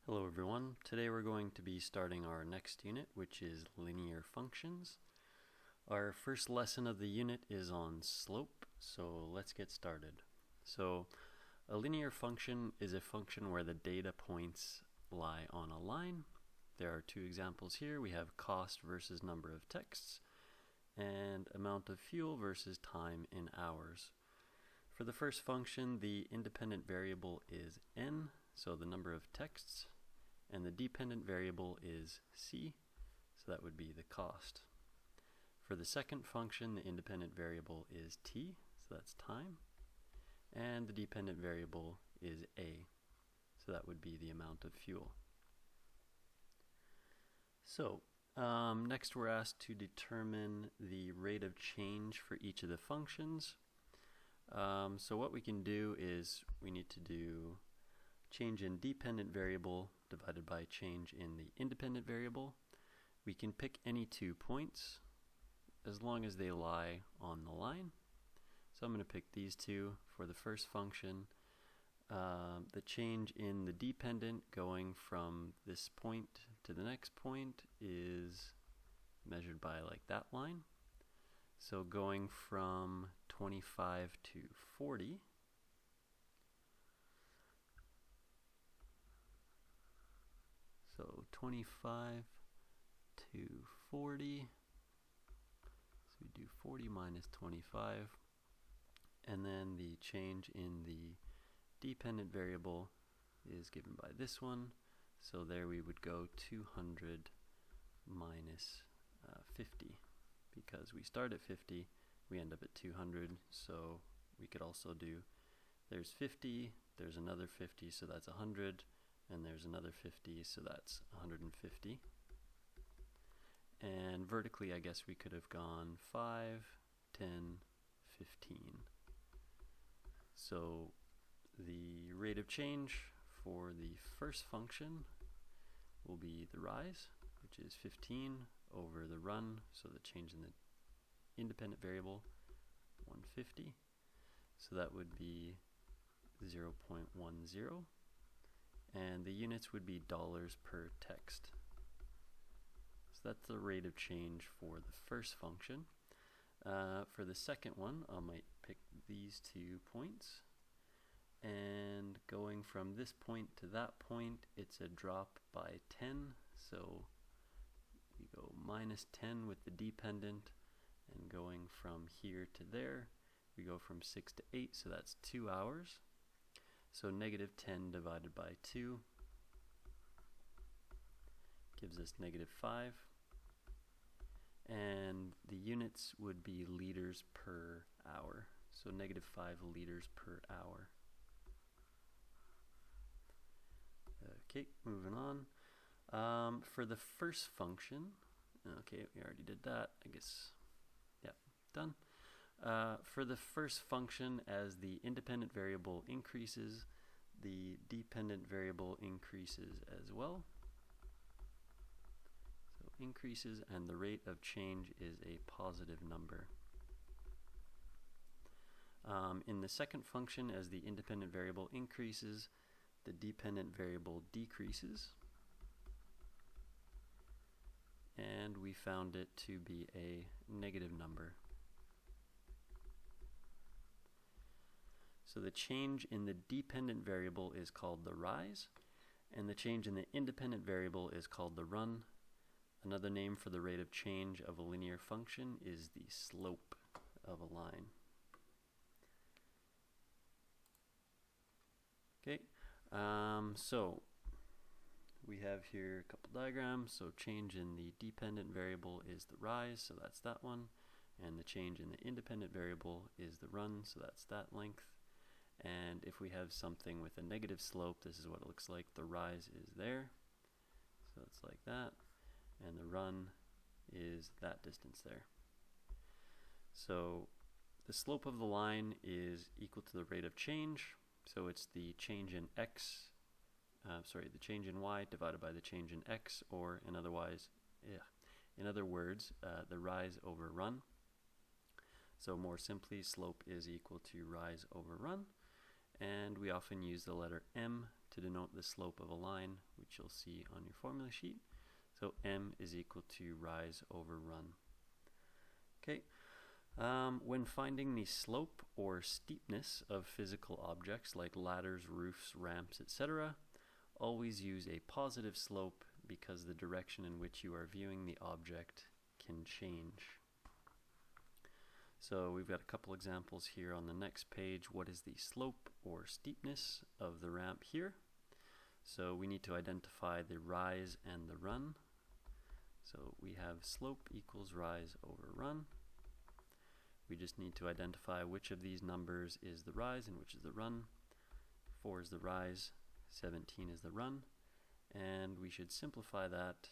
Hello everyone. Today we're going to be starting our next unit, which is linear functions. Our first lesson of the unit is on slope, so let's get started. So a linear function is a function where the data points lie on a line. There are two examples here. We have cost versus number of texts and amount of fuel versus time in hours. For the first function, the independent variable is n, so the number of texts, and the dependent variable is c, so that would be the cost. For the second function, the independent variable is t, so that's time, and the dependent variable is a, so that would be the amount of fuel. So next we're asked to determine the rate of change for each of the functions. So what we can do is we need to do change in dependent variable divided by change in the independent variable. We can pick any 2 points as long as they lie on the line. So I'm going to pick these two for the first function. The change in the dependent going from this point to the next point is measured by like that line. So going from 25 to 40, so 25 to 40, so we do 40 minus 25, and then the change in the dependent variable is given by this one, so there we would go 200 minus 50, because we start at 50, we end up at 200, so we could also do, there's 50, there's another 50, so that's 100, and there's another 50, so that's 150. And vertically, I guess we could have gone 5, 10, 15. So the rate of change for the first function will be the rise, which is 15 over the run, so the change in the independent variable, 150. So that would be 0.10. And the units would be dollars per text. So that's the rate of change for the first function. For the second one, I might pick these 2 points. And going from this point to that point, it's a drop by 10. So we go minus 10 with the dependent. And going from here to there, we go from 6 to 8, so that's 2 hours. So negative 10 divided by 2 gives us negative 5. And the units would be liters per hour. So negative 5 liters per hour. Okay, moving on. For the first function, okay, we already did that. I guess, yeah, done. For the first function, as the independent variable increases, the dependent variable increases as well. So increases, and the rate of change is a positive number. In the second function, as the independent variable increases, the dependent variable decreases. And we found it to be a negative number. So the change in the dependent variable is called the rise, and the change in the independent variable is called the run. Another name for the rate of change of a linear function is the slope of a line. Okay, so we have here a couple diagrams. So change in the dependent variable is the rise, so that's that one, and the change in the independent variable is the run, so that's that length. And if we have something with a negative slope, this is what it looks like. The rise is there, so it's like that, and the run is that distance there. So the slope of the line is equal to the rate of change, so it's the change in x, the change in y divided by the change in x, or in other words, the rise over run. So more simply, slope is equal to rise over run. And we often use the letter m to denote the slope of a line, which you'll see on your formula sheet. So m is equal to rise over run. Okay. When finding the slope or steepness of physical objects like ladders, roofs, ramps, etc., always use a positive slope because the direction in which you are viewing the object can change. So we've got a couple examples here on the next page. What is the slope or steepness of the ramp here? So we need to identify the rise and the run. So we have slope equals rise over run. We just need to identify which of these numbers is the rise and which is the run. 4 is the rise, 17 is the run, and we should simplify that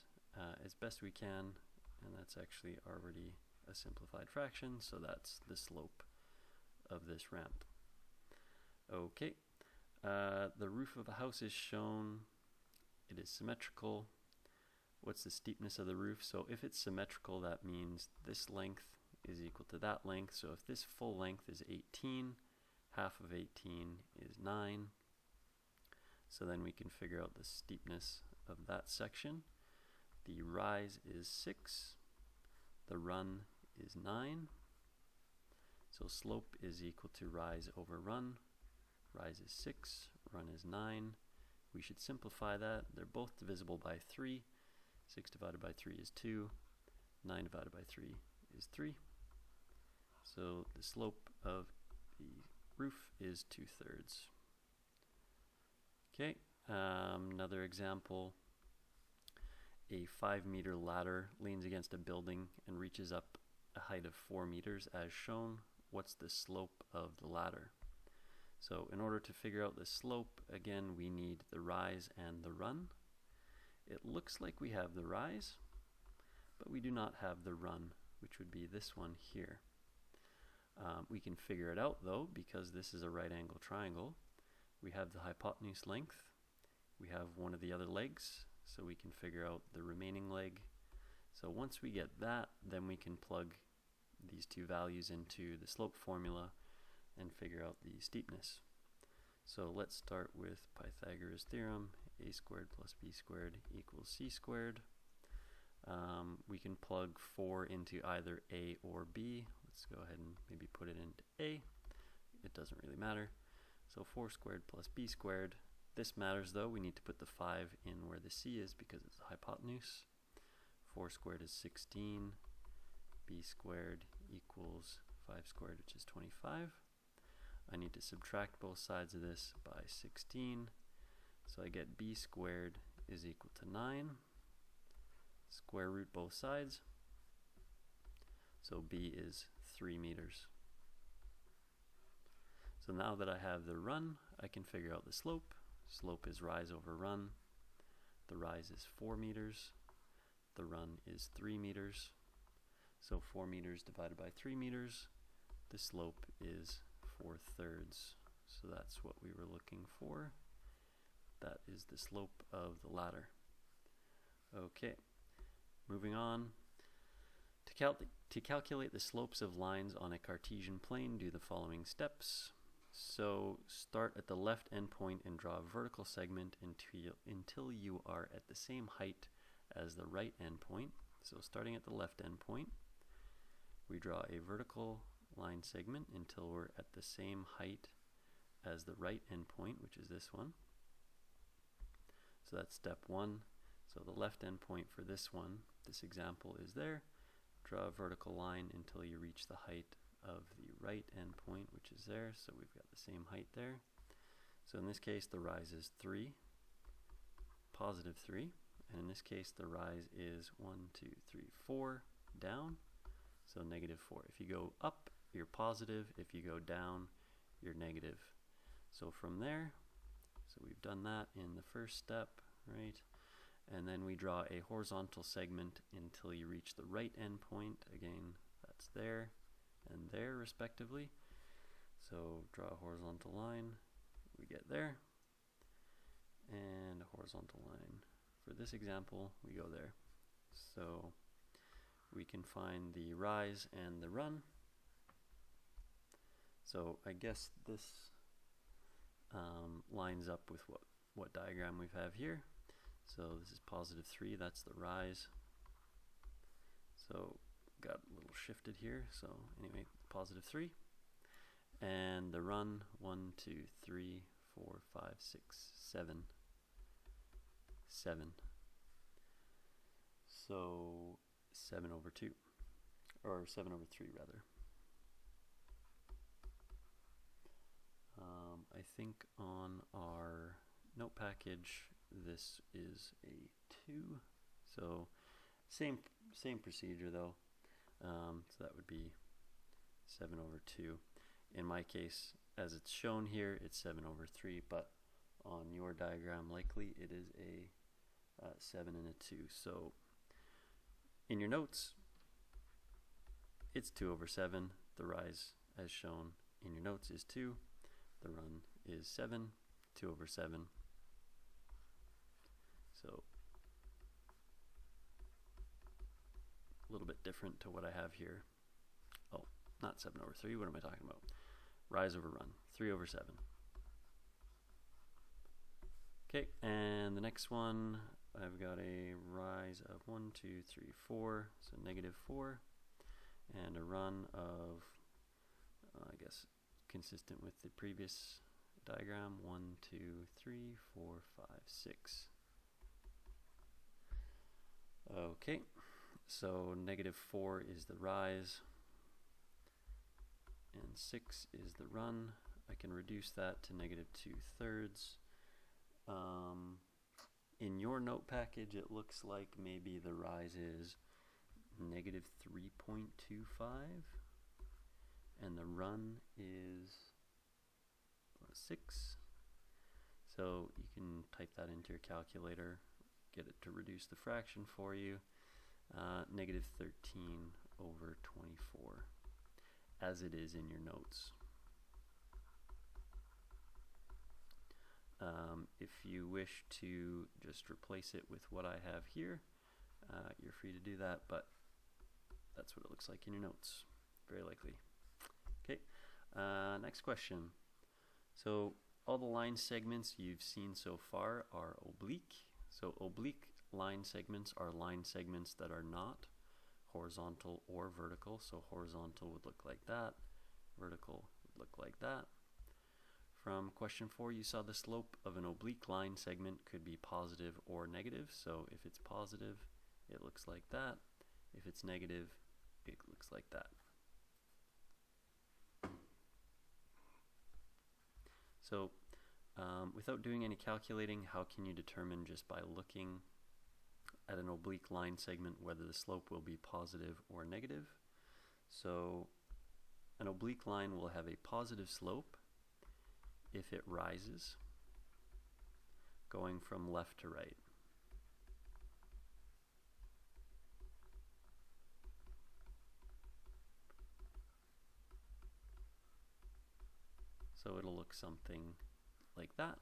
as best we can, and that's actually already a simplified fraction, so that's the slope of this ramp. Okay, the roof of a house is shown. It is symmetrical. What's the steepness of the roof? So if it's symmetrical, that means this length is equal to that length. So if this full length is 18, half of 18 is 9. So then we can figure out the steepness of that section. The rise is 6. The run is 9. So slope is equal to rise over run. Rise is 6, run is 9. We should simplify that. They're both divisible by 3. 6 divided by 3 is 2. 9 divided by 3 is 3. So the slope of the roof is 2/3. Okay, another example. A 5-meter ladder leans against a building and reaches up a height of 4 meters as shown. What's the slope of the ladder? So in order to figure out the slope, again, we need the rise and the run. It looks like we have the rise, but we do not have the run, which would be this one here. We can figure it out though, because this is a right angle triangle. We have the hypotenuse length. We have one of the other legs, so we can figure out the remaining leg. So once we get that, then we can plug these two values into the slope formula and figure out the steepness. So let's start with Pythagoras Theorem. A squared plus b squared equals c squared. We can plug 4 into either a or b. Let's go ahead and maybe put it into a. It doesn't really matter. So 4 squared plus b squared. This matters though. We need to put the 5 in where the c is because it's the hypotenuse. 4 squared is 16. B squared equals 5 squared, which is 25. I need to subtract both sides of this by 16. So I get b squared is equal to 9. Square root both sides. So b is 3 meters. So now that I have the run, I can figure out the slope. Slope is rise over run. The rise is 4 meters. The run is 3 meters. So 4 meters divided by 3 meters. The slope is 4/3. So that's what we were looking for. That is the slope of the ladder. Okay, moving on. To calculate the slopes of lines on a Cartesian plane, do the following steps. So start at the left endpoint and draw a vertical segment until you are at the same height as the right endpoint. So starting at the left endpoint, we draw a vertical line segment until we're at the same height as the right endpoint, which is this one. So that's step 1. So the left endpoint for this one, this example is there. Draw a vertical line until you reach the height of the right endpoint, which is there. So we've got the same height there. So in this case, the rise is 3, positive 3. And in this case, the rise is 1, 2, 3, 4, down. So negative 4. If you go up, you're positive. If you go down, you're negative. So from there, so we've done that in the first step, right? And then we draw a horizontal segment until you reach the right endpoint. Again, that's there and there respectively. So draw a horizontal line. We get there. And a horizontal line. For this example, we go there. So we can find the rise and the run. So I guess this lines up with what what diagram we have here. So this is positive 3, that's the rise. So got a little shifted here, so anyway, positive 3. And the run, 1, 2, 3, 4, 5, 6, 7. 7. So 7 over 2, or 7 over 3 rather. I think on our note package this is a 2, so same procedure though. So that would be 7 over 2. In my case, as it's shown here, it's 7 over 3, but on your diagram likely it is a 7 and a 2. So in your notes it's 2 over 7. The rise as shown in your notes is 2. The run is 7, 2 over 7. So a little bit different to what I have here. Oh, not 7 over 3. What am I talking about? Rise over run, 3 over 7. Okay, and the next one, I've got a rise of 1, 2, 3, 4, so negative 4, and a run of, I guess, consistent with the previous diagram, 1, 2, 3, 4, 5, 6. Okay, so negative 4 is the rise, and 6 is the run. I can reduce that to negative 2/3. In your note package, it looks like maybe the rise is negative 3.25, and the run is 6. So you can type that into your calculator, get it to reduce the fraction for you. Negative 13 over 24, as it is in your notes. If you wish to just replace it with what I have here, you're free to do that, but that's what it looks like in your notes, very likely. Okay, next question. So all the line segments you've seen so far are oblique. So oblique line segments are line segments that are not horizontal or vertical. So horizontal would look like that, vertical would look like that. From question 4, you saw the slope of an oblique line segment could be positive or negative. So if it's positive, it looks like that. If it's negative, it looks like that. So without doing any calculating, how can you determine just by looking at an oblique line segment whether the slope will be positive or negative? So an oblique line will have a positive slope if it rises going from left to right. So it'll look something like that.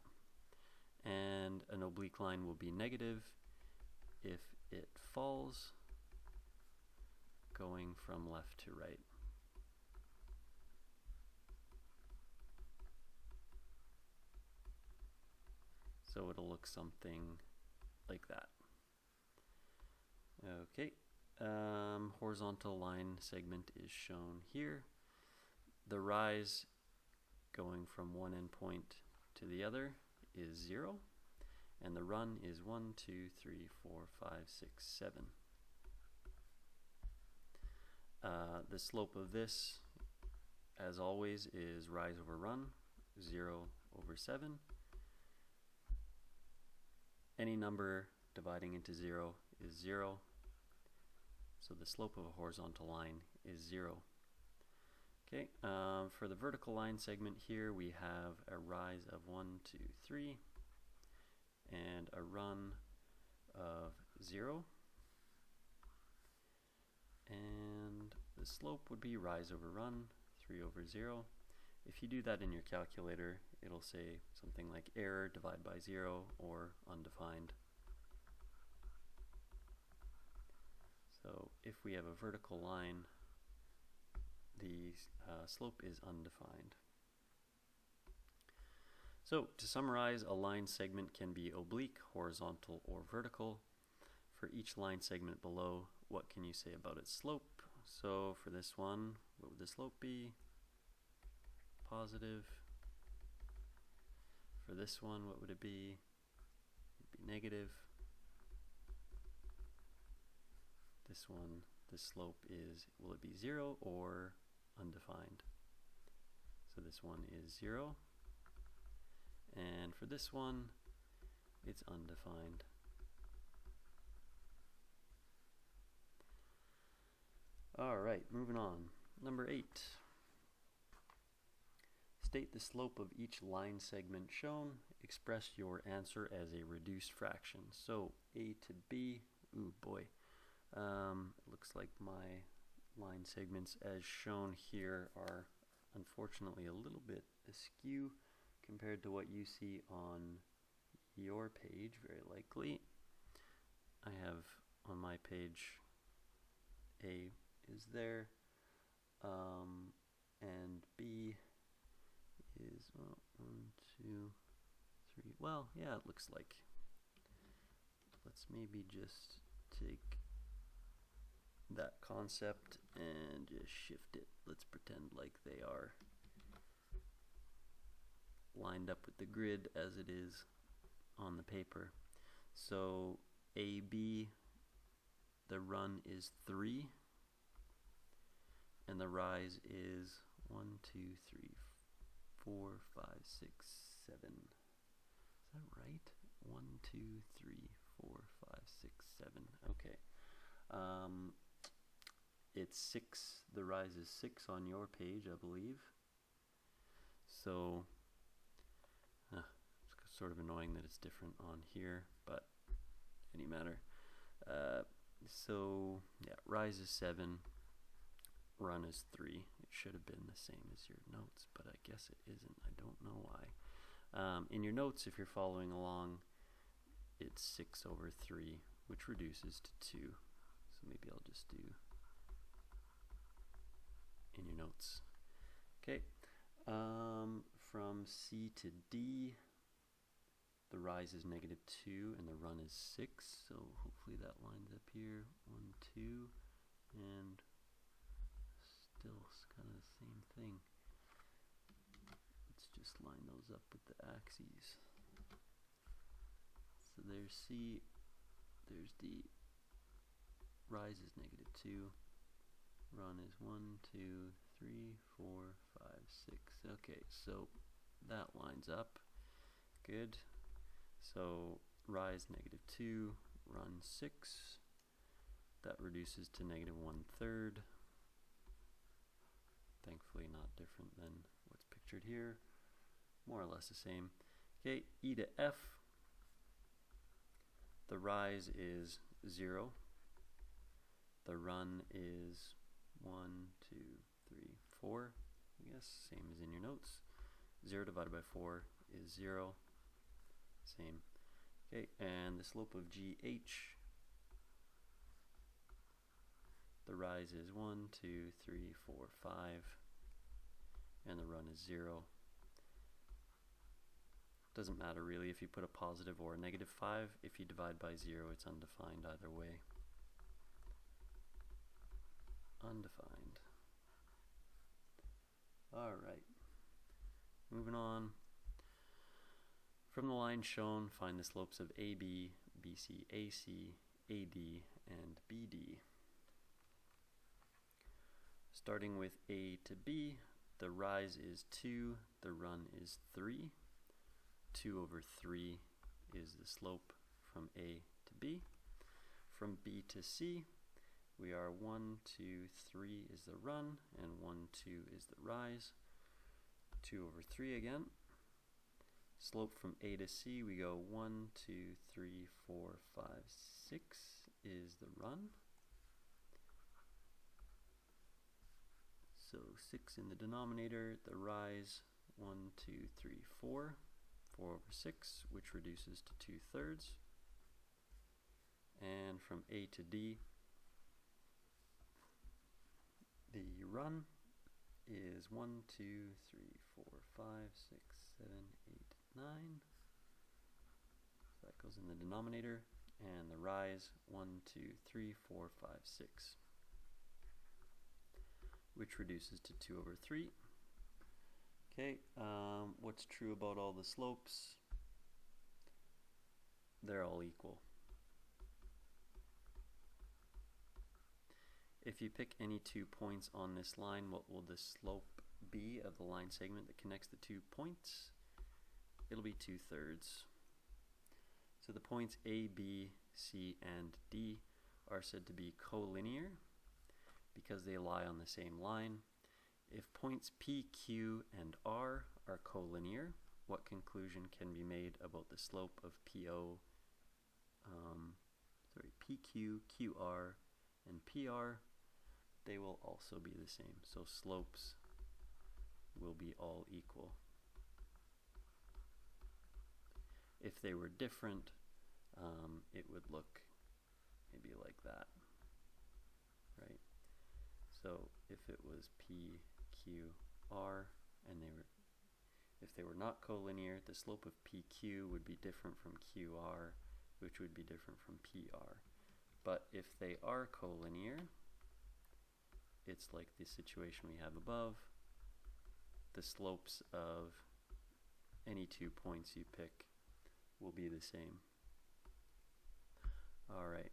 And an oblique line will be negative if it falls going from left to right. So it'll look something like that. Okay, horizontal line segment is shown here. The rise going from one endpoint to the other is 0, and the run is 1, 2, 3, 4, 5, 6, 7. The slope of this, as always, is rise over run, 0 over 7. Any number dividing into 0 is 0, so the slope of a horizontal line is 0. Okay, for the vertical line segment here, we have a rise of 1, 2, 3, and a run of 0. And the slope would be rise over run, 3 over 0. If you do that in your calculator, it'll say something like error, divide by 0, or undefined. So if we have a vertical line, the slope is undefined. So to summarize, a line segment can be oblique, horizontal, or vertical. For each line segment below, what can you say about its slope? So for this one, what would the slope be? Positive. For this one, what would it be? It'd be negative. This one, the slope is, will it be 0 or undefined? So this one is 0. And for this one, it's undefined. Alright, moving on. Number 8. State the slope of each line segment shown. Express your answer as a reduced fraction. So A to B, ooh boy. It looks like my line segments as shown here are unfortunately a little bit askew compared to what you see on your page, very likely. I have on my page A is there, and B is 1, 2, 3. Well, yeah, it looks like. Let's maybe just take that concept and just shift it. Let's pretend like they are lined up with the grid as it is on the paper. So AB, the run is 3, and the rise is 1, 2, 3, 4, 5, 6, 7. Is that right? 1, 2, 3, 4, 5, 6, 7. Okay. It's 6. The rise is 6 on your page, I believe. So it's sort of annoying that it's different on here, but any matter. So yeah, rise is 7, run is 3. It should have been the same as your notes, but I guess it isn't. I don't know why. In your notes, if you're following along, it's 6 over 3, which reduces to 2. So maybe I'll just do in your notes. Okay. From C to D, the rise is -2 and the run is 6, so hopefully that lines up here. 1, 2, and still kind of the same thing. Let's just line those up with the axes. So there's C, there's D. Rise is -2. Run is 1, 2, 3, 4, 5, 6. Okay, so that lines up. Good. So rise -2, run 6. That reduces to -1/3. Thankfully not different than what's pictured here. More or less the same. Okay, E to F. The rise is 0. The run is 1, 2, 3, 4. I guess same as in your notes. 0 divided by 4 is 0. Same. Okay, and the slope of GH. The rise is 1, 2, 3, 4, 5. And the run is 0. Doesn't matter really if you put a positive or a -5. If you divide by 0, it's undefined either way. Undefined. Alright. Moving on. From the line shown, find the slopes of AB, BC, AC, AD, and BD. Starting with A to B, the rise is 2, the run is 3. 2 over 3 is the slope from A to B. From B to C, we are 1, 2, 3 is the run, and 1, 2 is the rise. 2 over 3 again. Slope from A to C, we go 1, 2, 3, 4, 5, 6 is the run. So 6 in the denominator, the rise, 1, 2, 3, 4. 4 over 6, which reduces to 2/3. And from A to D, the run is 1, 2, 3, 4, 5, 6, 7, 8, 9. So that goes in the denominator. And the rise, 1, 2, 3, 4, 5, 6. Which reduces to 2 over 3. Okay, what's true about all the slopes? They're all equal. If you pick any 2 points on this line, what will the slope be of the line segment that connects the 2 points? It'll be 2/3. So the points A, B, C, and D are said to be collinear because they lie on the same line. If points P, Q, and R are collinear, what conclusion can be made about the slope of PQ, QR, and PR? They will also be the same. So slopes will be all equal. If they were different, it would look maybe like that, right? So if it was P, Q, R, and if they were not collinear, the slope of PQ would be different from QR, which would be different from PR. But if they are collinear, it's like the situation we have above. The slopes of any 2 points you pick will be the same. Alright.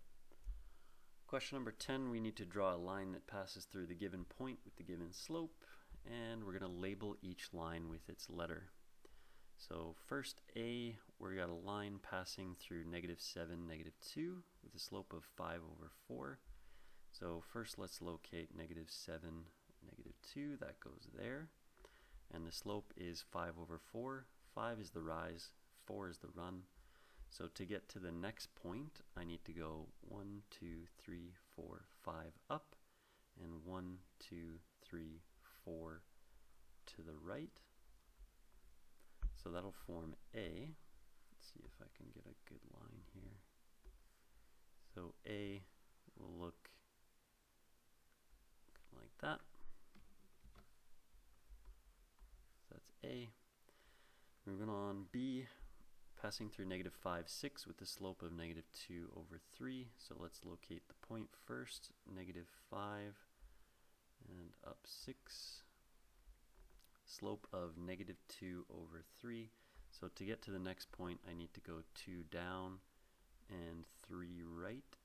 Question number 10, we need to draw a line that passes through the given point with the given slope, and we're going to label each line with its letter. So first A, we got a line passing through -7, -2 with a slope of 5 over 4. So first let's locate -7, -2, that goes there. And the slope is 5 over 4. 5 is the rise, 4 is the run. So to get to the next point, I need to go 1, 2, 3, 4, 5 up, and 1, 2, 3, 4 to the right. So that'll form A. Let's see if I can get a good line here. So A will look like that. So that's A. Moving on, B, passing through -5, 6 with the slope of -2 over 3. So let's locate the point first, -5 and up 6. Slope of -2 over 3. So to get to the next point, I need to go 2 down and 3 right.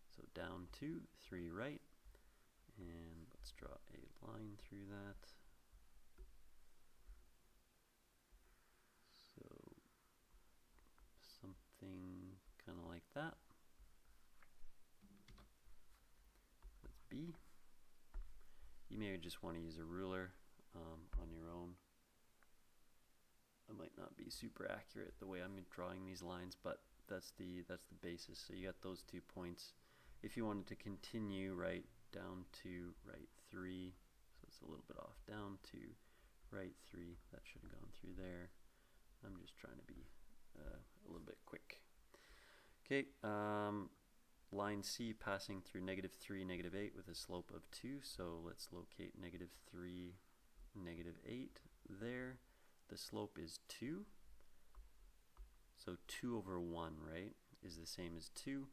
So down 2, 3 right. And let's draw a line through that. So something kind of like that. That's B. You may just want to use a ruler on your own. I might not be super accurate the way I'm drawing these lines, but that's the basis. So you got those 2 points. If you wanted to continue, right, down 2, right 3, so it's a little bit off, down 2, right 3, that should have gone through there. I'm just trying to be a little bit quick. Okay, line C passing through -3, -8 with a slope of 2, so let's locate -3, -8 there. The slope is 2, so 2 over 1, right, is the same as 2.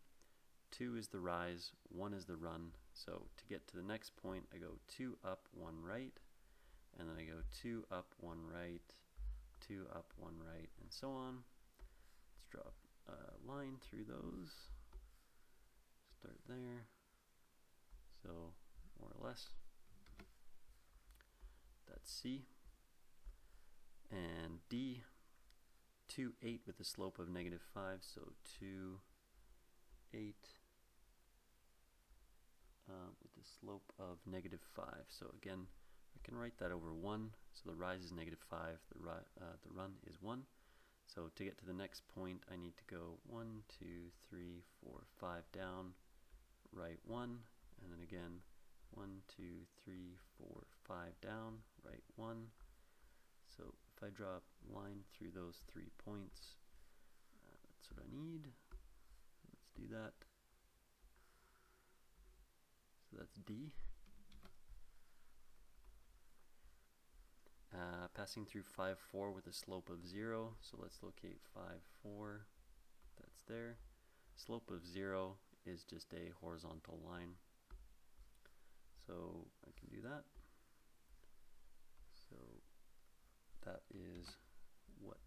2 is the rise, 1 is the run, so to get to the next point, I go 2 up, 1 right, and then I go 2 up, 1 right, 2 up, 1 right, and so on. Let's draw a line through those. Start there. So, more or less. That's C. And D, 2, 8 with a slope of -5, so 2, 8 with a slope of -5. So again, I can write that over 1. So the rise is -5, the run is 1. So to get to the next point, I need to go 1, 2, 3, 4, 5 down, right 1, and then again 1, 2, 3, 4, 5 down, right 1. So if I draw a line through those 3 points, that's what I need. Let's do that. So that's D. passing through 5, 4 with a slope of 0. So let's locate 5, 4. That's there. Slope of 0 is just a horizontal line. So I can do that. So that is what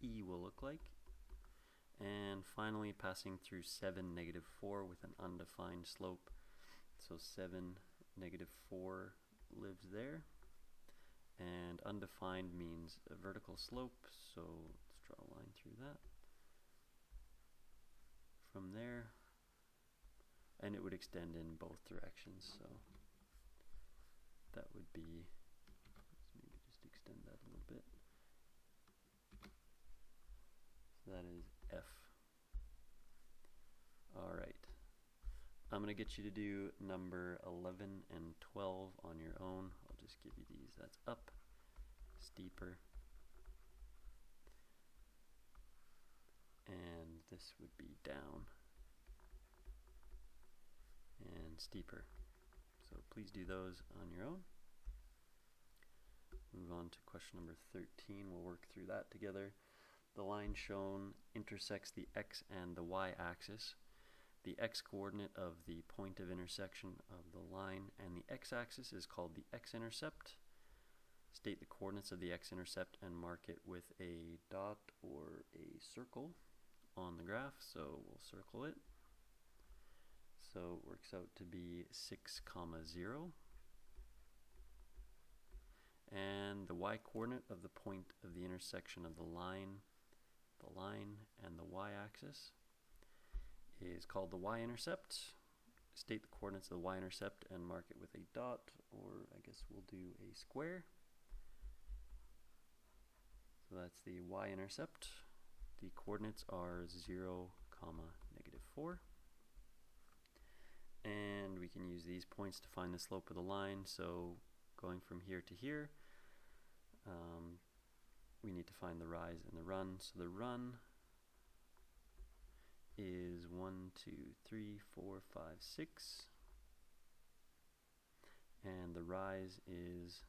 E will look like. And finally, passing through 7, negative 4 with an undefined slope. So 7, negative 4 lives there. And undefined means a vertical slope, so let's draw a line through that. From there, and it would extend in both directions, so that would be, let's maybe just extend that a little bit. So that is F. Alright, I'm going to get you to do number 11 and 12 on your own. I'll just give you these. That's up, steeper, and this would be down and steeper. So please do those on your own. Move on to question number 13. We'll work through that together. The line shown intersects the x and the y axis. The x-coordinate of the point of intersection of the line and the x-axis is called the X-Intercept. State the coordinates of the X-Intercept and mark it with a dot or a circle on the graph. So we'll circle it. So it works out to be 6, 0. And the y-coordinate of the point of the intersection of the line and the y-axis is called the Y-Intercept. State the coordinates of the Y-Intercept and mark it with a dot, or I guess we'll do a square. So that's the Y-Intercept. The coordinates are 0, negative 4. And we can use these points to find the slope of the line. So going from here to here, we need to find the rise and the run. So the run is 1, 2, 3, 4, 5, 6. And the rise is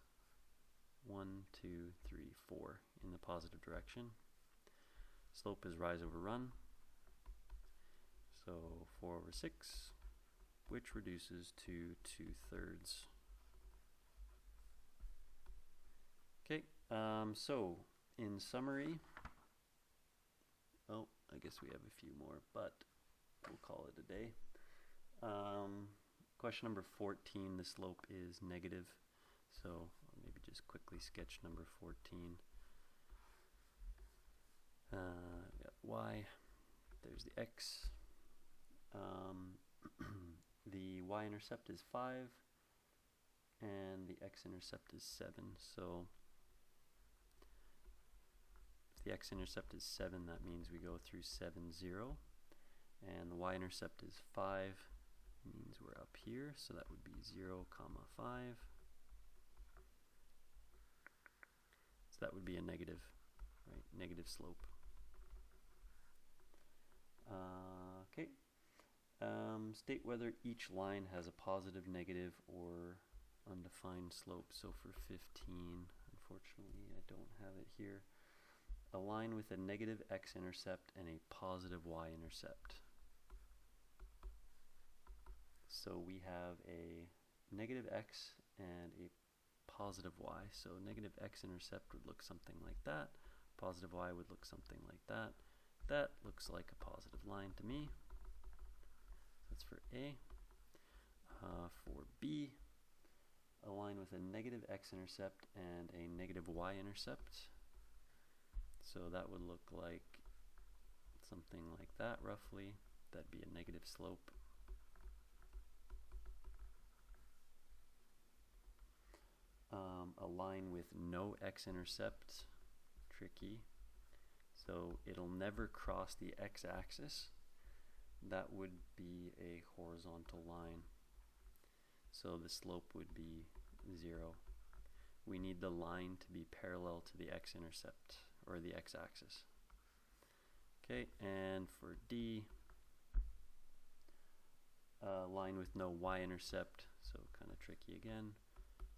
1, 2, 3, 4 in the positive direction. Slope is rise over run. So 4 over 6, which reduces to 2/3. Okay, so in summary, oh, I guess we have a few more, but we'll call it a day. Question number 14, the slope is negative. So I'll maybe just quickly sketch number 14. We got y, there's the x. The y-intercept is 5, and the x-intercept is 7. So if the x-intercept is 7, that means we go through 7, 0. And the y-intercept is 5, means we're up here, so that would be 0, 5. So that would be a negative, right? Negative slope. Okay. State whether each line has a positive, negative, or undefined slope. So for 15, unfortunately, I don't have it here. A line with a negative x-intercept and a positive y-intercept. So we have a negative x and a positive y. So negative x-intercept would look something like that. Positive y would look something like that. That looks like a positive line to me. That's for A. For B, a line with a negative x-intercept and a negative y-intercept. So that would look like something like that roughly. That'd be a negative slope. A line with no x-intercept, tricky. So it'll never cross the x-axis. That would be a horizontal line. So the slope would be 0. We need the line to be parallel to the x-intercept, or the x-axis. Okay, and for D, a line with no y-intercept, so kind of tricky again.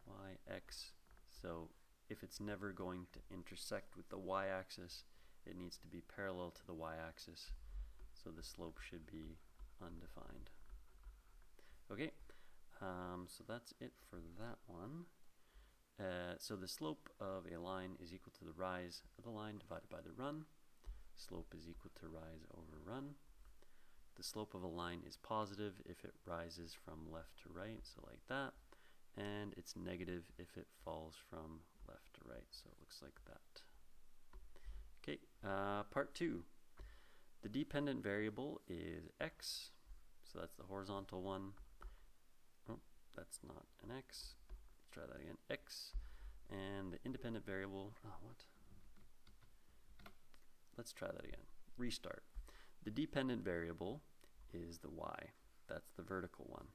Y, x, so if it's never going to intersect with the y-axis, it needs to be parallel to the y-axis. So the slope should be undefined. Okay, so that's it for that one. So the slope of a line is equal to the rise of the line divided by the run. Slope is equal to rise over run. The slope of a line is positive if it rises from left to right, so like that. And it's negative if it falls from left to right, so it looks like that. Okay, part 2. The dependent variable is x, so that's the horizontal one. Oh, that's not an x. Let's try that again. X, and the independent variable, Let's try that again. Restart. The dependent variable is the y. That's the vertical one.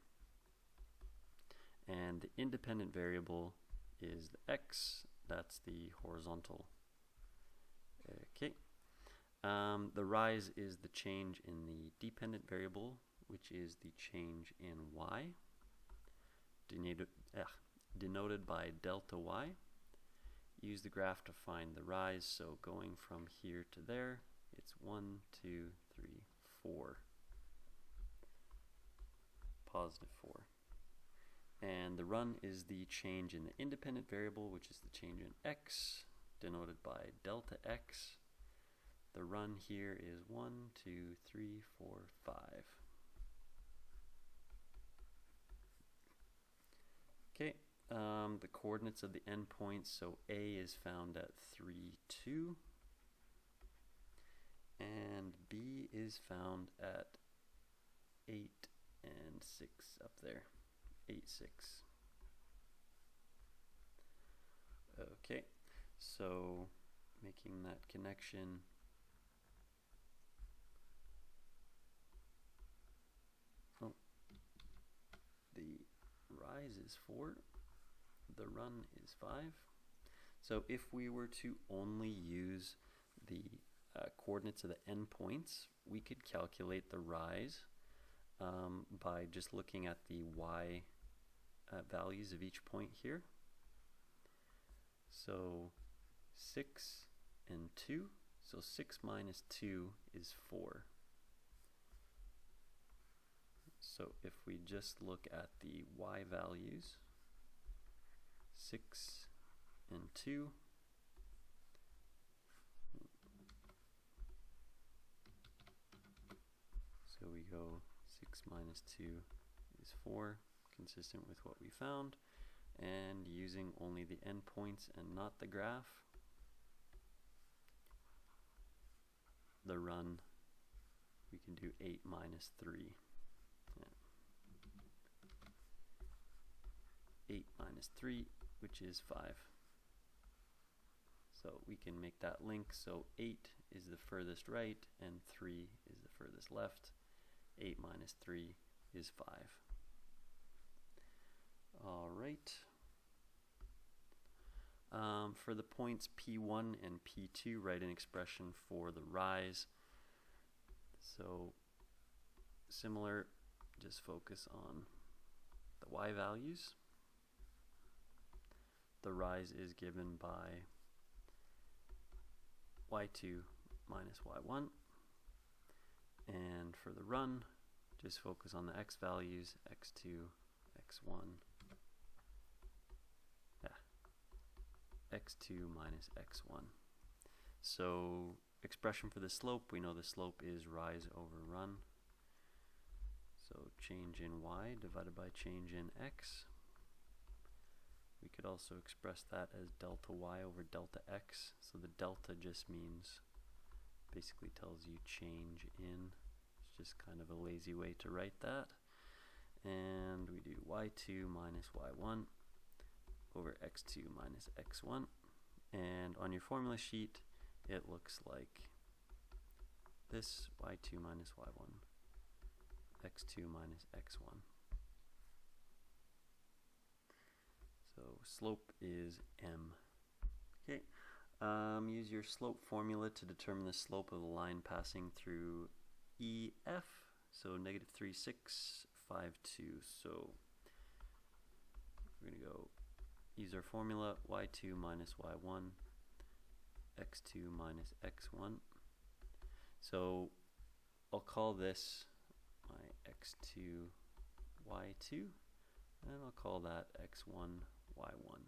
And the independent variable is the x. That's the horizontal. Okay. The rise is the change in the dependent variable, which is the change in y, denoted by delta y. Use the graph to find the rise, so going from here to there, it's 1, 2, 3, 4. Positive 4. And the run is the change in the independent variable, which is the change in x, denoted by delta x. The run here is 1, 2, 3, 4, 5. Okay. The coordinates of the endpoints, so A is found at 3, 2, and B is found at 8 and 6 up there, 8, 6. Okay, so making that connection, the rise is 4. The run is 5. So if we were to only use the coordinates of the endpoints, we could calculate the rise by just looking at the y values of each point here. So 6 and 2. So 6 minus 2 is 4. So if we just look at the y values, 6 and 2, so we go 6 minus 2 is 4, consistent with what we found, and using only the endpoints and not the graph, the run, we can do 8 minus 3. 8 minus 3, which is 5. So we can make that link. So 8 is the furthest right and 3 is the furthest left. 8 minus 3 is 5. All right. For the points P1 and P2, write an expression for the rise. So similar, just focus on the y values. The rise is given by y2 minus y1. And for the run, just focus on the x values, x2, x1. X2 minus x1. So expression for the slope, we know the slope is rise over run. So change in y divided by change in x. We could also express that as delta y over delta x. So the delta just means, basically tells you change in. It's just kind of a lazy way to write that. And we do y2 minus y1 over x2 minus x1. And on your formula sheet, it looks like this, y2 minus y1, x2 minus x1. So slope is m. Okay, use your slope formula to determine the slope of the line passing through EF. So negative 3, 6, 5, 2. So we're going to go use our formula, y2 minus y1, x2 minus x1. So I'll call this my x2, y2, and I'll call that x1, y1.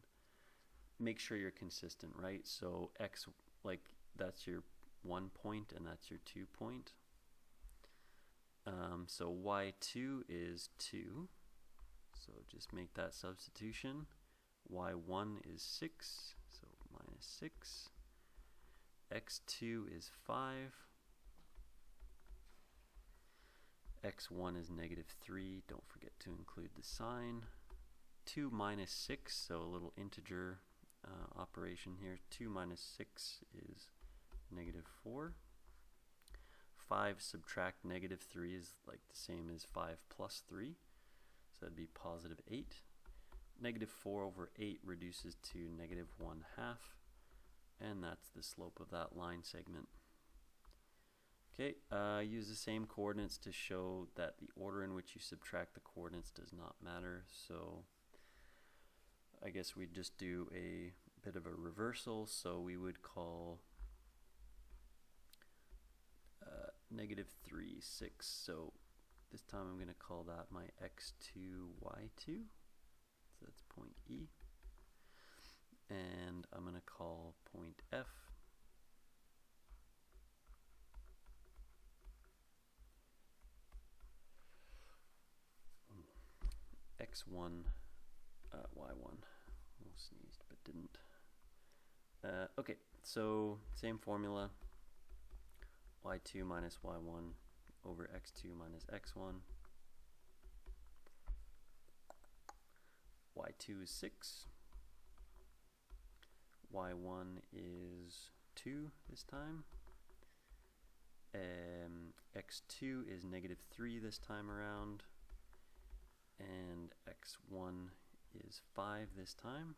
Make sure you're consistent, right? So x, like, that's your 1 point and that's your 2 point. So y2 is 2, so just make that substitution. Y1 is 6, so minus 6. X2 is 5. X1 is negative 3. Don't forget to include the sign. 2 minus 6, so a little integer operation here. 2 minus 6 is negative 4. 5 subtract negative 3 is like the same as 5 plus 3, so that'd be positive 8. Negative 4 over 8 reduces to negative 1/2, and that's the slope of that line segment. Okay, use the same coordinates to show that the order in which you subtract the coordinates does not matter, so I guess we'd just do a bit of a reversal, so we would call negative 3, 6, so this time I'm going to call that my x2, y2, so that's point E, and I'm going to call point F x1, y1. Almost sneezed but didn't. Okay, so same formula. Y2 minus y1 over x2 minus x1. Y2 is 6. Y1 is 2 this time. X2 is negative 3 this time around. And x1 is 5 this time.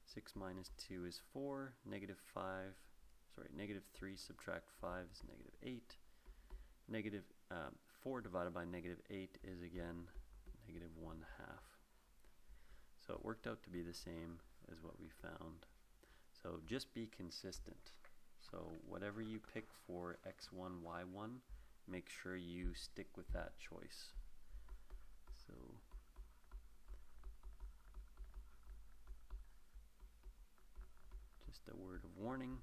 6 minus 2 is 4. Negative 3 subtract 5 is negative 8. Negative 4 divided by negative 8 is again negative 1/2. So it worked out to be the same as what we found. So just be consistent. So whatever you pick for x1, y1, make sure you stick with that choice. So just a word of warning,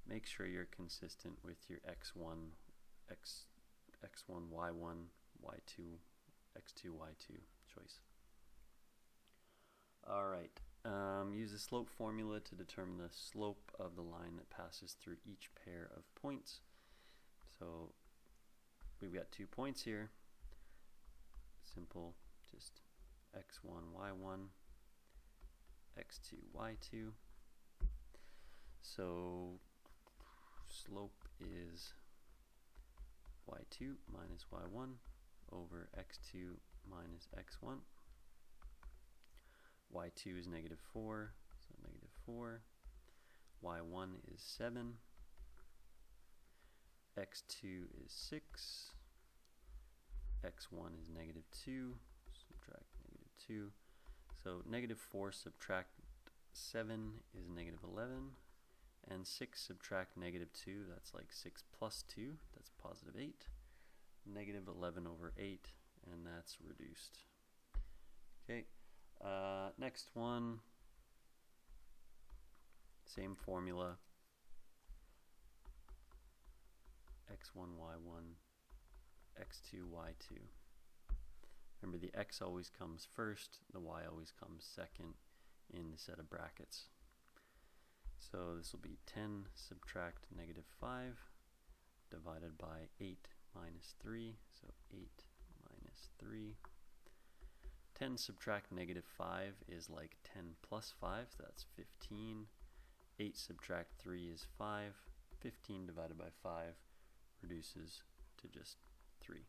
make sure you're consistent with your x1, x1, y1, y2, x2, y2 choice. Alright, use the slope formula to determine the slope of the line that passes through each pair of points. So we've got 2 points here. Simple, just x1, y1, x2, y2. So slope is y2 minus y1 over x2 minus x1. Y2 is negative 4, so negative 4. Y1 is 7. X2 is 6. X1 is negative 2. Subtract negative 2. So negative 4 subtract 7 is negative 11. And 6 subtract negative 2, that's like 6 plus 2, that's positive 8. Negative 11 over 8, and that's reduced. Okay. Next one, same formula, x1, y1, x2, y2. Remember, the x always comes first, the y always comes second in the set of brackets. So this will be 10 subtract negative 5 divided by 8 minus 3, so 8 minus 3. 10 subtract negative 5 is like 10 plus 5, so that's 15. 8 subtract 3 is 5. 15 divided by 5 reduces to just 3.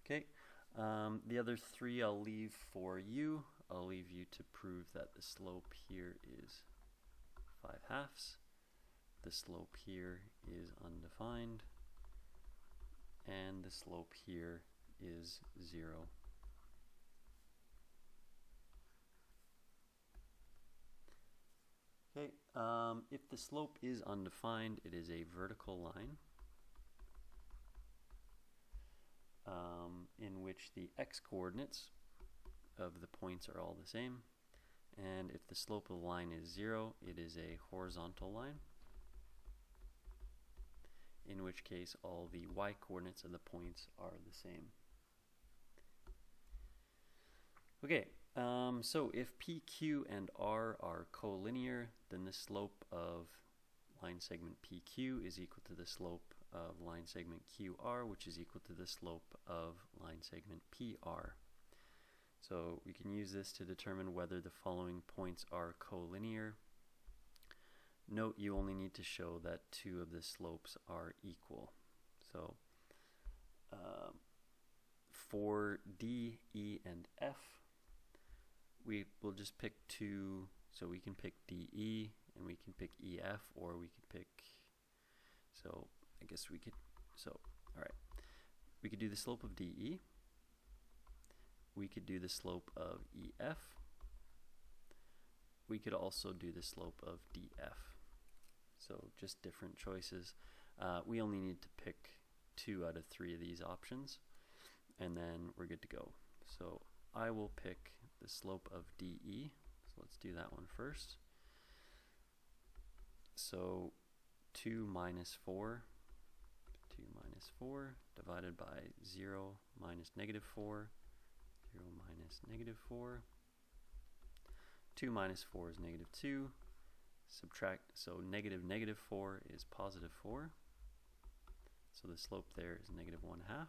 Okay, the other 3 I'll leave for you. I'll leave you to prove that the slope here is 5/2. The slope here is undefined. And the slope here is 0. Okay, if the slope is undefined, it is a vertical line in which the x-coordinates of the points are all the same. And if the slope of the line is 0, it is a horizontal line, in which case all the y-coordinates of the points are the same. Okay, so if PQ and R are collinear, then the slope of line segment PQ is equal to the slope of line segment QR, which is equal to the slope of line segment PR. So we can use this to determine whether the following points are collinear. Note you only need to show that two of the slopes are equal. So for D, E, and F, we will just pick two. So we can pick DE and we can pick EF, or we could pick, so I guess we could, so alright, we could do the slope of DE, we could do the slope of EF, we could also do the slope of DF. So just different choices. We only need to pick 2 out of 3 of these options, and then we're good to go. So I will pick the slope of DE. So let's do that one first. So 2 minus 4 divided by 0 minus negative 4, 0 minus negative 4. 2 minus 4 is negative 2. Subtract, so negative 4 is positive 4. So the slope there is negative 1/2.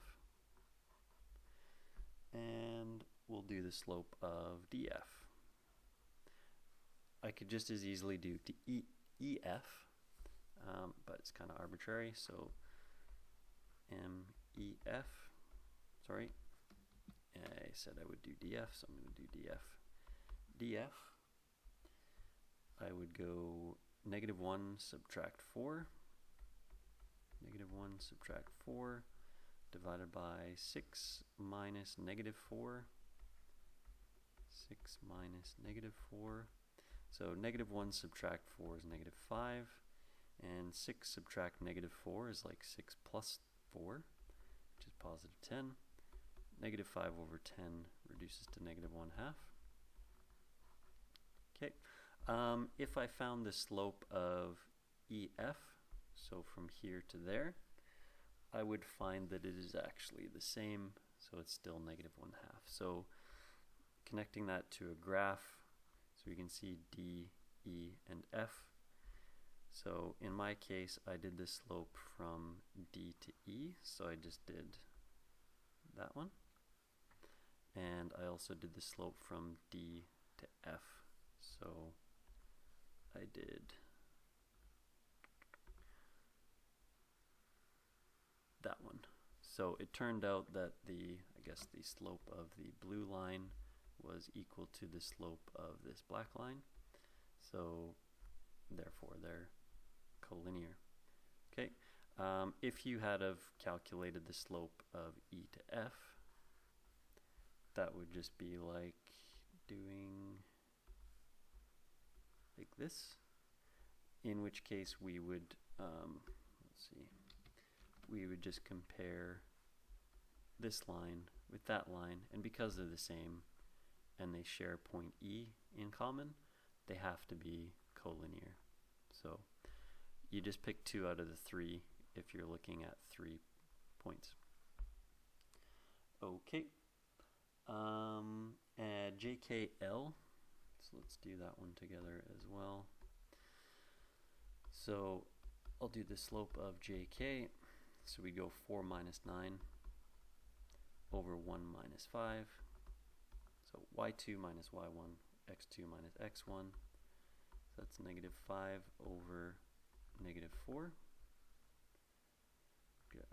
And we'll do the slope of DF. I could just as easily do EF, but it's kind of arbitrary, so MEF, sorry, I said I would do DF, so I'm going to do DF. DF, I would go negative 1 subtract 4, negative 1 subtract 4, divided by 6 minus negative 4, 6 minus negative 4. So negative 1 subtract 4 is negative 5, and 6 subtract negative 4 is like 6 plus 4, which is positive 10. Negative 5 over 10 reduces to negative 1/2. Okay, if I found the slope of EF, so from here to there, I would find that it is actually the same, so it's still negative 1/2. So connecting that to a graph, so we can see D, E, and F. So in my case, I did the slope from D to E, so I just did that one. And I also did the slope from D to F, so I did that one. So it turned out that the slope of the blue line was equal to the slope of this black line, so therefore they're collinear. Okay, if you had have calculated the slope of E to F, that would just be like doing like this, in which case we would we would just compare this line with that line, and because they're the same and they share point E in common, they have to be collinear. So you just pick 2 out of the 3 if you're looking at 3 points. Okay, JKL, so let's do that one together as well. So I'll do the slope of JK, so we go 4 minus 9 over 1 minus 5, so y2 minus y1, x2 minus x1, so that's negative 5 over negative 4,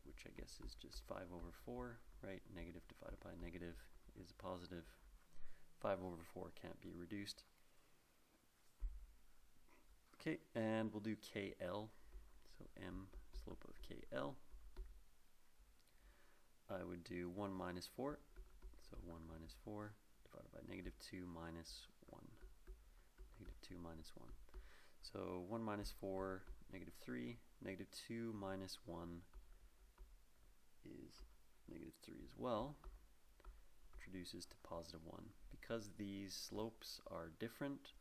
which I guess is just 5 over 4, right? Negative divided by negative is a positive. 5 over 4 can't be reduced. Okay, and we'll do KL, so M, slope of KL. I would do 1 minus 4, so 1 minus 4 divided by negative 2 minus 1, negative 2 minus 1. So 1 minus 4, negative 3, negative 2 minus 1 is negative 3 as well, which reduces to positive 1. Because these slopes are different,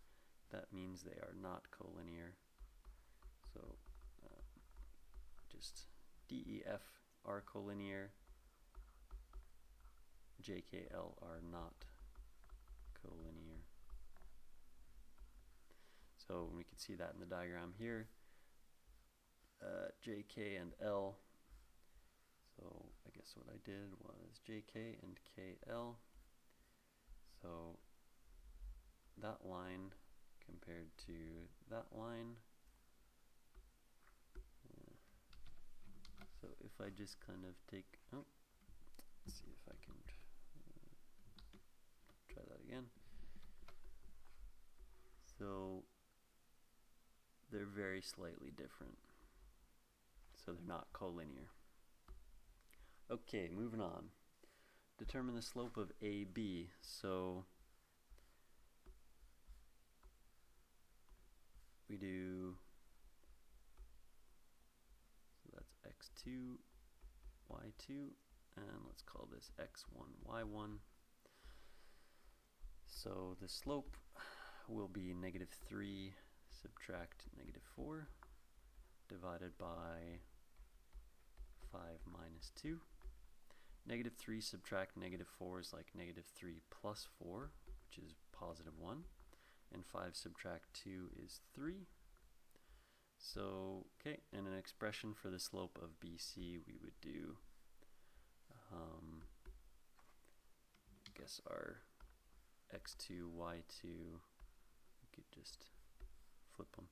that means they are not collinear. So just D, E, F are collinear, J, K, L are not collinear. So we can see that in the diagram here, J, K, and L. So I guess what I did was J, K, and K, L. So that line compared to that line. So if I just kind of take, let's see if I can try that again. So they're very slightly different. So they're not collinear. Okay, moving on. Determine the slope of AB. So we do, so that's x2, y2, and let's call this x1, y1. So the slope will be negative 3 subtract negative 4 divided by 5 minus 2. Negative 3 subtract negative 4 is like negative 3 plus 4, which is positive 1. And 5 subtract 2 is 3. So, okay, and an expression for the slope of BC, we would do, I guess our x2, y2, we could just flip them.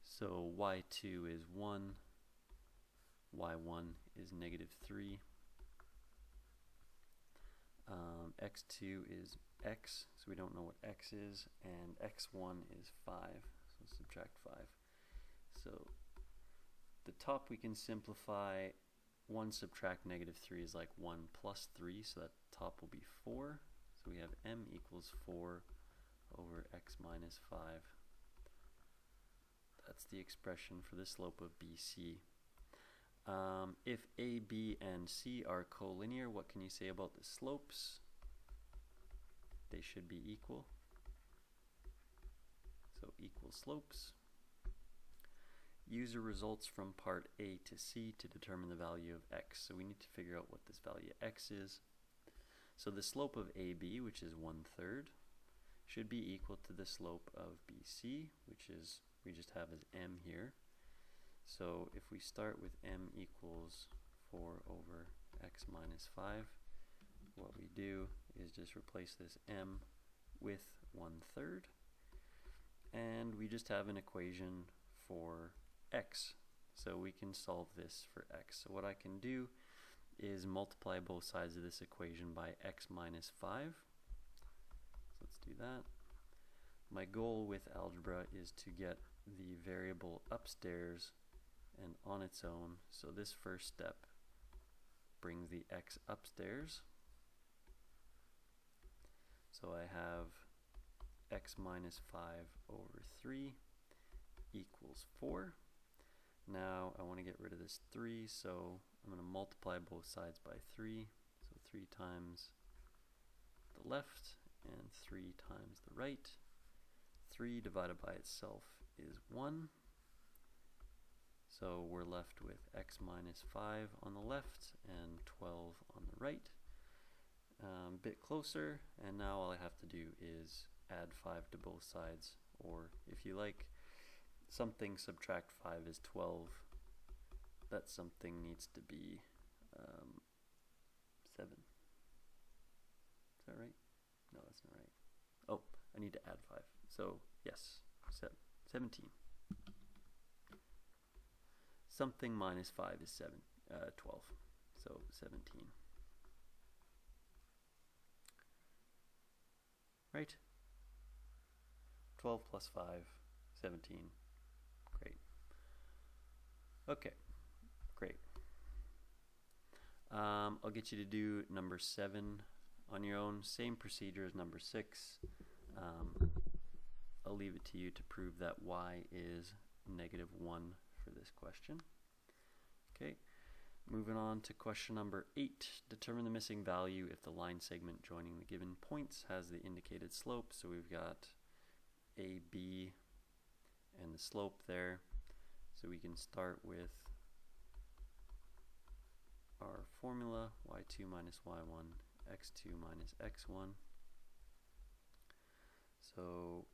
So y2 is 1, y1 is negative 3, x2 is x, so we don't know what x is, and x1 is 5, so subtract 5. So the top we can simplify. 1 subtract negative 3 is like 1 plus 3, so that top will be 4. So we have m equals 4 over x minus 5. That's the expression for the slope of BC. If A, B, and C are collinear, what can you say about the slopes? They should be equal. So equal slopes. Use the results from part A to C to determine the value of x. So we need to figure out what this value x is. So the slope of AB, which is 1/3, should be equal to the slope of BC, which is, we just have as m here. So if we start with m equals 4 over x minus 5, what we do is just replace this m with 1/3, and we just have an equation for x. So we can solve this for x. So what I can do is multiply both sides of this equation by x minus 5. So let's do that. My goal with algebra is to get the variable upstairs and on its own. So this first step brings the x upstairs. So I have x minus 5 over 3 equals 4. Now I want to get rid of this 3, so I'm going to multiply both sides by 3. So 3 times the left and 3 times the right. 3 divided by itself is 1. So we're left with x minus 5 on the left and 12 on the right. Bit closer, and now all I have to do is add 5 to both sides, or if you like, something subtract 5 is 12. That something needs to be 7. Is that right? No, that's not right. Oh, I need to add 5. So yes, 17. Something minus 5 is 12. So 17. Right? 12 plus 5, 17. Great. Okay, great. I'll get you to do number 7 on your own. Same procedure as number 6. I'll leave it to you to prove that y is -1 for this question. Okay, moving on to question number 8. Determine the missing value if the line segment joining the given points has the indicated slope. So we've got a, b, and the slope there. So we can start with our formula, y2 minus y1, x2 minus x1. So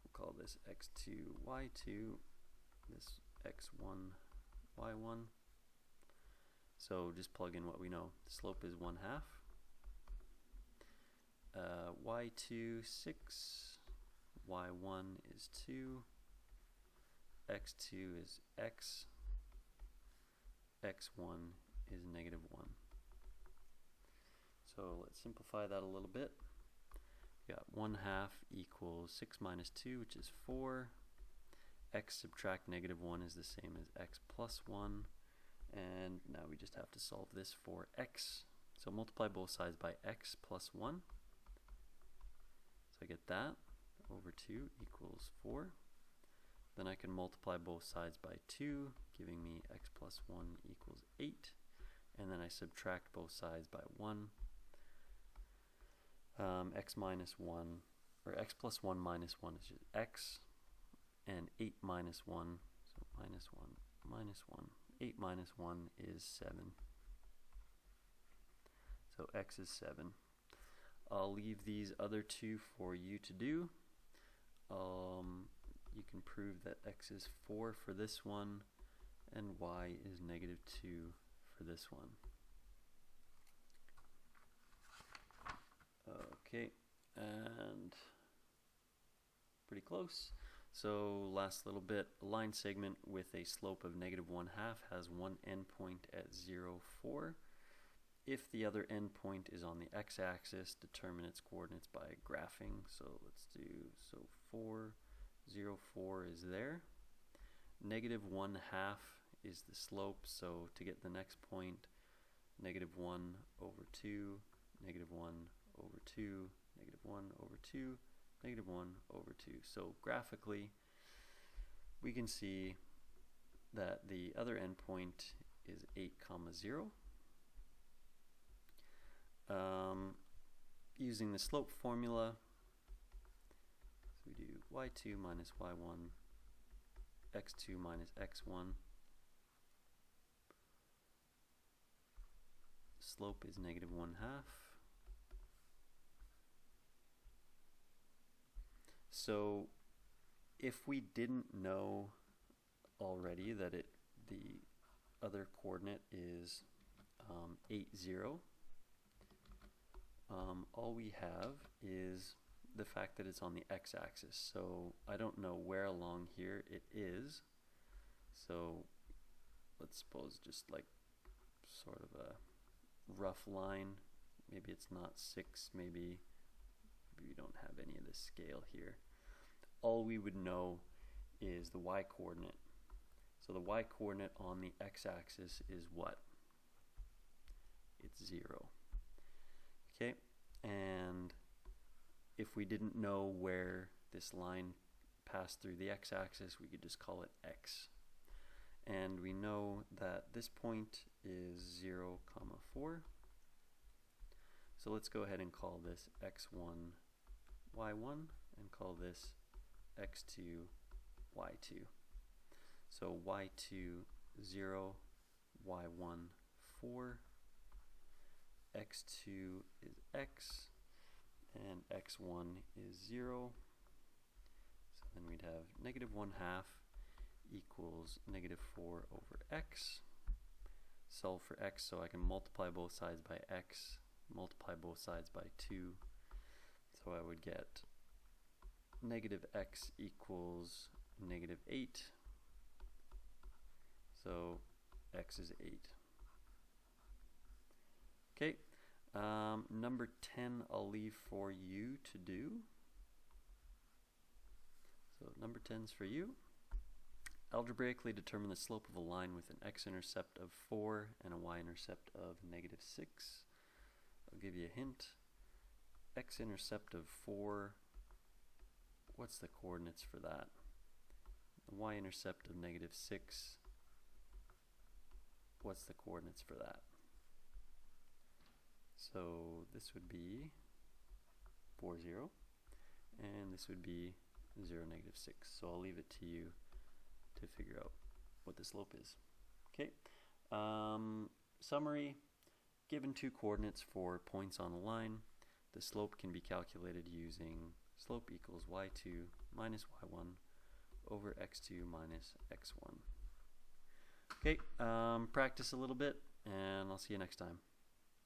we'll call this x2, y2, this x1, y1. So just plug in what we know. The slope is 1/2. Y2, 6, y1 is 2, x2 is x, x1 is -1. So let's simplify that a little bit. We got 1/2 equals 6 minus 2, which is 4. X subtract -1 is the same as x plus 1. And now we just have to solve this for x. So multiply both sides by x plus 1. So I get that over 2 equals 4. Then I can multiply both sides by 2, giving me x plus 1 equals 8. And then I subtract both sides by 1. X minus 1, or x plus 1 minus 1 is just x. And 8 minus 1, so minus 1, minus 1. 8 minus 1 is 7. So x is 7. I'll leave these other two for you to do. You can prove that x is 4 for this one and y is -2 for this one. Okay, and pretty close. So last little bit, a line segment with a slope of -1/2 has one endpoint at 0, 4. If the other endpoint is on the x-axis, determine its coordinates by graphing. So let's do, 4, 0, 4 is there. -1/2 is the slope, so to get the next point, -1 over 2, -1 over 2, -1 over 2, -1 over 2. So graphically, we can see that the other endpoint is 8, 0. Using the slope formula, so we do y2 minus y1, x2 minus x1. Slope is -1/2. So if we didn't know already that the other coordinate is 8, 0, all we have is the fact that it's on the x-axis. So I don't know where along here it is. So let's suppose just like sort of a rough line. Maybe it's not 6, maybe we don't have any of this scale here. All we would know is the y-coordinate. So the y-coordinate on the x-axis is what? It's 0. Okay, and if we didn't know where this line passed through the x-axis, we could just call it x. And we know that this point is 0, 4. So let's go ahead and call this x1, y1, and call this x2, y2. So y2, 0, y1, 4, x2 is x, and x1 is 0. So then we'd have -1/2 equals -4 over x. Solve for x, so I can multiply both sides by x, multiply both sides by 2. So I would get -x equals -8. So x is 8. Okay, number 10 I'll leave for you to do. So number 10 is for you. Algebraically determine the slope of a line with an x-intercept of 4 and a y-intercept of -6. I'll give you a hint. X-intercept of 4, what's the coordinates for that? The y-intercept of -6, what's the coordinates for that? So this would be 4, 0, and this would be 0, -6. So I'll leave it to you to figure out what the slope is. Okay. Summary: given two coordinates for points on the line, the slope can be calculated using slope equals y2 minus y1 over x2 minus x1. Okay, practice a little bit, and I'll see you next time.